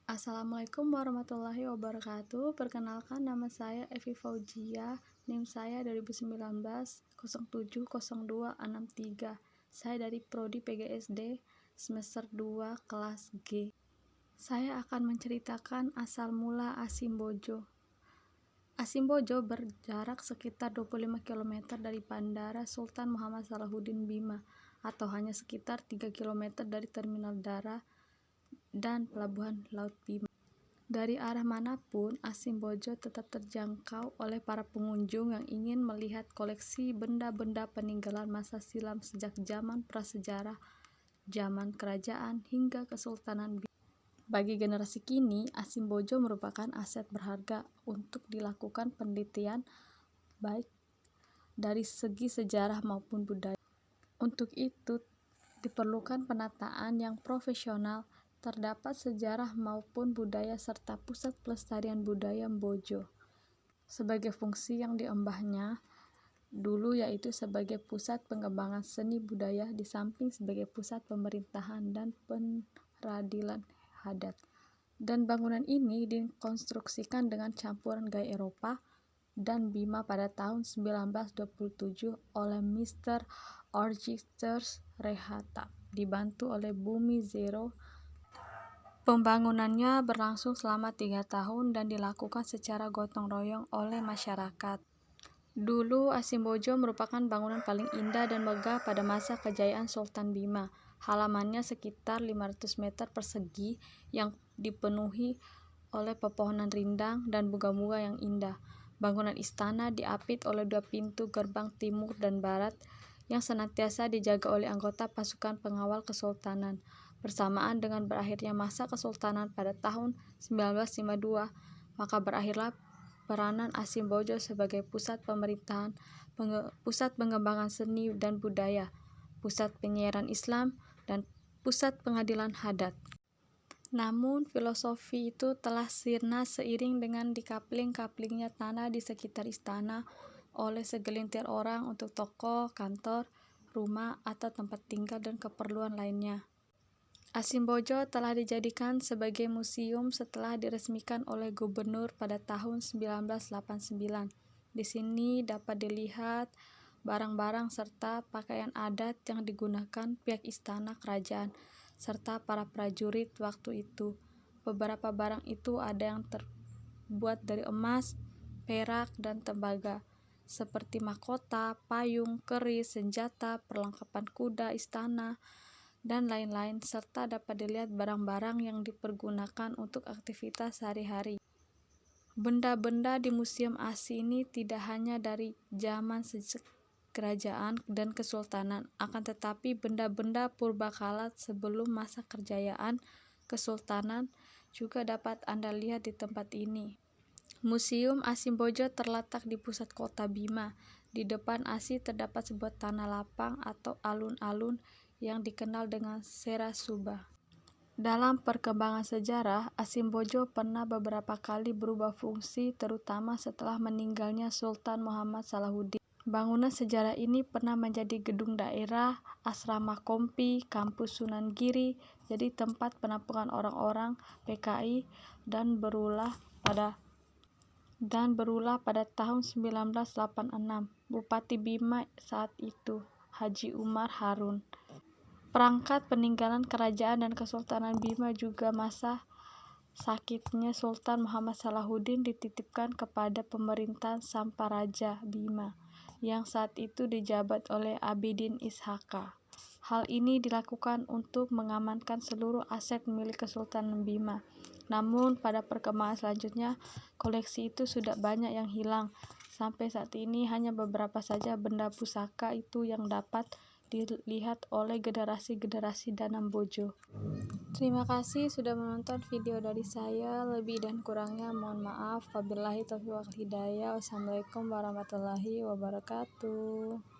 Assalamualaikum warahmatullahi wabarakatuh. Perkenalkan, nama saya Evi Fauzia. NIM saya 2019 070263. Saya dari Prodi PGSD semester 2 kelas G. Saya akan menceritakan asal mula Asimbojo. Asimbojo berjarak sekitar 25 km dari Bandara Sultan Muhammad Salahuddin Bima, atau hanya sekitar 3 km dari Terminal Dara dan Pelabuhan Laut Bima. Dari arah manapun, Asimbojo tetap terjangkau oleh para pengunjung yang ingin melihat koleksi benda-benda peninggalan masa silam sejak zaman prasejarah, zaman kerajaan, hingga Kesultanan Bima. Bagi generasi kini, Asimbojo merupakan aset berharga untuk dilakukan penelitian baik dari segi sejarah maupun budaya. Untuk itu, diperlukan penataan yang profesional. Terdapat sejarah maupun budaya serta pusat pelestarian budaya Bojo sebagai fungsi yang diembannya dulu, yaitu sebagai pusat pengembangan seni budaya di samping sebagai pusat pemerintahan dan peradilan adat. Dan bangunan ini dikonstruksikan dengan campuran gaya Eropa dan Bima pada tahun 1927 oleh Mr. Architects Rehata, dibantu oleh Bumi Zero. Pembangunannya berlangsung selama 3 tahun dan dilakukan secara gotong royong oleh masyarakat. Dulu Asimbojo merupakan bangunan paling indah dan megah pada masa kejayaan Sultan Bima. Halamannya sekitar 500 meter persegi yang dipenuhi oleh pepohonan rindang dan bunga-bunga yang indah. Bangunan istana diapit oleh 2 pintu gerbang timur dan barat yang senantiasa dijaga oleh anggota pasukan pengawal kesultanan. Bersamaan dengan berakhirnya masa kesultanan pada tahun 1952, maka berakhirlah peranan Asimbojo sebagai pusat pemerintahan, pusat pengembangan seni dan budaya, pusat penyiaran Islam, dan pusat pengadilan adat. Namun, filosofi itu telah sirna seiring dengan dikapling-kaplingnya tanah di sekitar istana oleh segelintir orang untuk toko, kantor, rumah, atau tempat tinggal dan keperluan lainnya. Asimbojo telah dijadikan sebagai museum setelah diresmikan oleh gubernur pada tahun 1989. Di sini dapat dilihat barang-barang serta pakaian adat yang digunakan pihak istana kerajaan serta para prajurit waktu itu. Beberapa barang itu ada yang terbuat dari emas, perak, dan tembaga, seperti mahkota, payung, keris, senjata, perlengkapan kuda istana, dan lain-lain, serta dapat dilihat barang-barang yang dipergunakan untuk aktivitas sehari-hari. Benda-benda di Museum ASI ini tidak hanya dari zaman kerajaan dan kesultanan, akan tetapi benda-benda purbakala sebelum masa kejayaan kesultanan juga dapat Anda lihat di tempat ini. Museum Asimbojo terletak di pusat kota Bima. Di depan ASI terdapat sebuah tanah lapang atau alun-alun yang dikenal dengan Serasuba. Dalam perkembangan sejarah, Asimbojo pernah beberapa kali berubah fungsi, terutama setelah meninggalnya Sultan Muhammad Salahuddin. Bangunan sejarah ini pernah menjadi gedung daerah, asrama Kompi, kampus Sunan Giri, jadi tempat penampungan orang-orang PKI, dan berulah pada tahun 1986 Bupati Bima saat itu, Haji Umar Harun. Perangkat peninggalan kerajaan dan Kesultanan Bima juga masa sakitnya Sultan Muhammad Salahuddin dititipkan kepada pemerintahan Samparaja Bima yang saat itu dijabat oleh Abidin Ishaka. Hal ini dilakukan untuk mengamankan seluruh aset milik Kesultanan Bima. Namun pada perkembangan selanjutnya, koleksi itu sudah banyak yang hilang. Sampai saat ini hanya beberapa saja benda pusaka itu yang dapat dilihat oleh generasi-generasi Danam Bojo. Terima kasih sudah menonton video dari saya. Lebih dan kurangnya mohon maaf. Wabillahi taufiq wal hidayah. Wassalamualaikum warahmatullahi wabarakatuh.